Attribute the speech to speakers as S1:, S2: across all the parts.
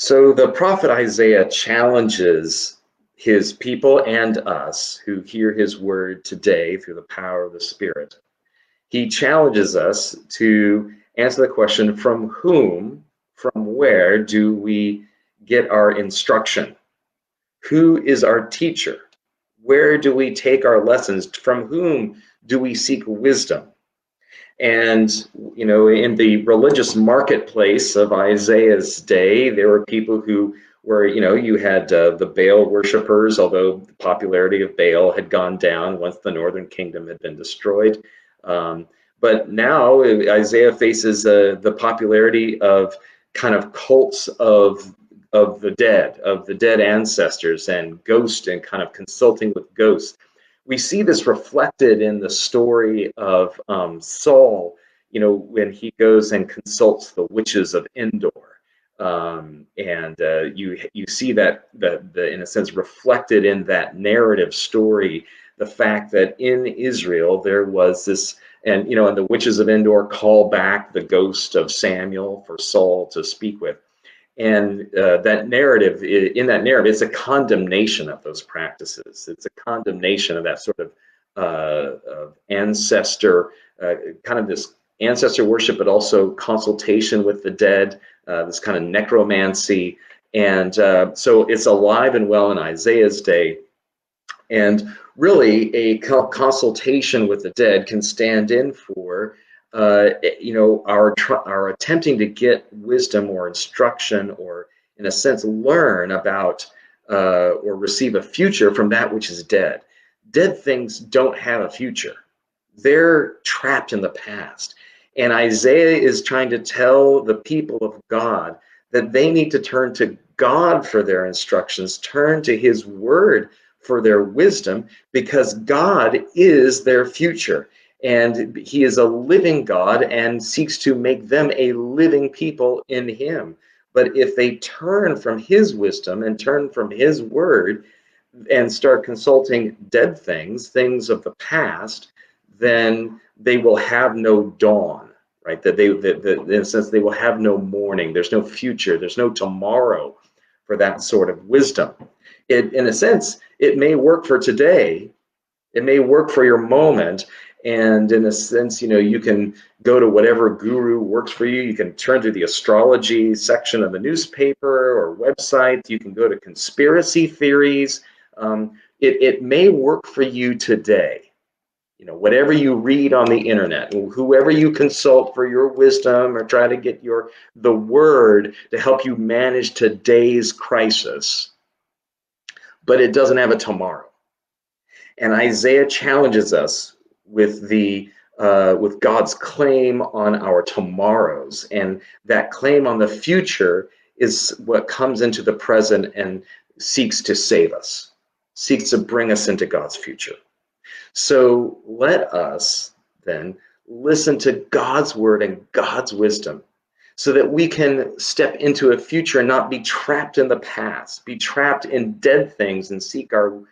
S1: So the prophet Isaiah challenges his people and us who hear his word today through the power of the Spirit. He challenges us to answer the question, from whom, from where do we get our instruction? Who is our teacher? Where do we take our lessons? From whom do we seek wisdom? And, in the religious marketplace of Isaiah's day, there were people who were, you had the Baal worshippers, although the popularity of Baal had gone down once the northern kingdom had been destroyed. Um, but now Isaiah faces the popularity of kind of cults of the dead ancestors, and ghost, and kind of consulting with ghosts. We see this reflected in the story of Saul, when he goes and consults the witches of Endor. And you see that the in a sense reflected in that narrative story, the fact that in Israel there was this, and the witches of Endor call back the ghost of Samuel for Saul to speak with. And that narrative, in that narrative, it's a condemnation of those practices. It's a condemnation of that sort of ancestor, kind of this ancestor worship, but also consultation with the dead, this kind of necromancy. And so it's alive and well in Isaiah's day. And really, a consultation with the dead can stand in for, our attempting to get wisdom or instruction, or in a sense learn about or receive a future from that which is dead. Dead things don't have a future. They're trapped in the past. And Isaiah is trying to tell the people of God that they need to turn to God for their instructions, turn to his word for their wisdom, because God is their future. And he is a living God and seeks to make them a living people in him. But if they turn from his wisdom and turn from his word and start consulting dead things, things of the past, then they will have no dawn, right? That in a sense, they will have no morning. There's no future. There's no tomorrow for that sort of wisdom. In a sense, it may work for today. It may work for your moment. And in a sense, you can go to whatever guru works for you. You can turn to the astrology section of the newspaper or website. You can go to conspiracy theories. It may work for you today. Whatever you read on the internet, whoever you consult for your wisdom, or try to get the word to help you manage today's crisis, but it doesn't have a tomorrow. And Isaiah challenges us with God's claim on our tomorrows, and that claim on the future is what comes into the present and seeks to save us, seeks to bring us into God's future. So let us then listen to God's word and God's wisdom, so that we can step into a future and not be trapped in the past, be trapped in dead things, and seek our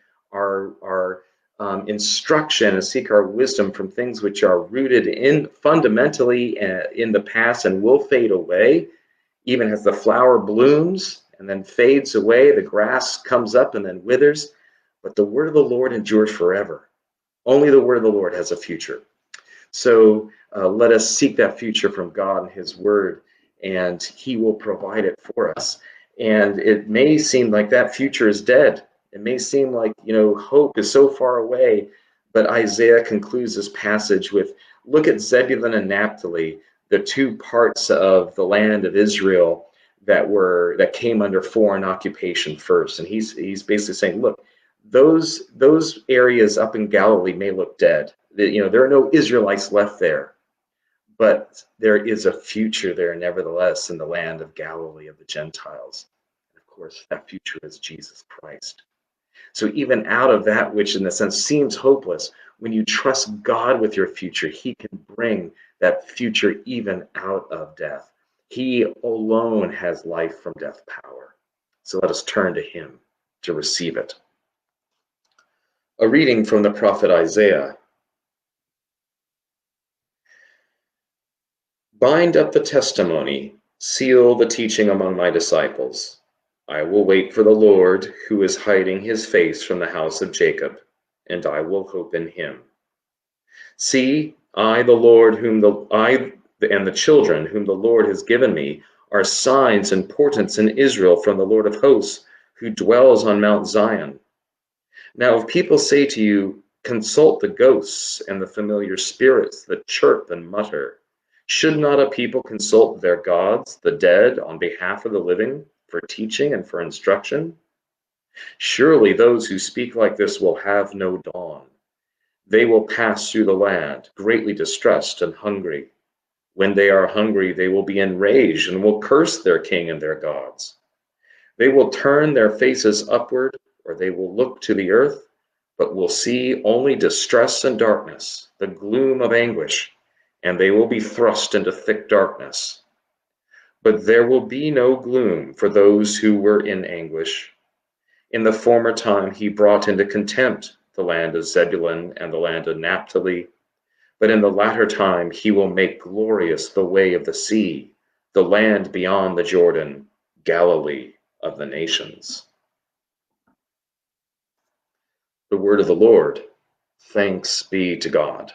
S1: instruction and seek our wisdom from things which are rooted in fundamentally in the past and will fade away, even as the flower blooms and then fades away, the grass comes up and then withers. But the word of the Lord endures forever. Only the word of the Lord has a future. So let us seek that future from God and his word, and he will provide it for us. And it may seem like that future is dead. It may seem like, hope is so far away, but Isaiah concludes this passage with, look at Zebulun and Naphtali, the two parts of the land of Israel that came under foreign occupation first. And he's basically saying, look, those areas up in Galilee may look dead. There are no Israelites left there, but there is a future there nevertheless in the land of Galilee of the Gentiles. And of course, that future is Jesus Christ. So even out of that which in a sense seems hopeless, when you trust God with your future, he can bring that future even out of death. He alone has life from death power. So let us turn to him to receive it. A reading from the prophet Isaiah. Bind up the testimony, seal the teaching among my disciples. I will wait for the Lord, who is hiding his face from the house of Jacob, and I will hope in him. See, I, the Lord, I and the children whom the Lord has given me are signs and portents in Israel from the Lord of hosts, who dwells on Mount Zion. Now, if people say to you, consult the ghosts and the familiar spirits that chirp and mutter, should not a people consult their gods, the dead, on behalf of the living, for teaching and for instruction? Surely those who speak like this will have no dawn. They will pass through the land, greatly distressed and hungry. When they are hungry, they will be enraged and will curse their king and their gods. They will turn their faces upward, or they will look to the earth, but will see only distress and darkness, the gloom of anguish, and they will be thrust into thick darkness. But there will be no gloom for those who were in anguish. In the former time he brought into contempt the land of Zebulun and the land of Naphtali, but in the latter time he will make glorious the way of the sea, the land beyond the Jordan, Galilee of the nations. The word of the Lord. Thanks be to God.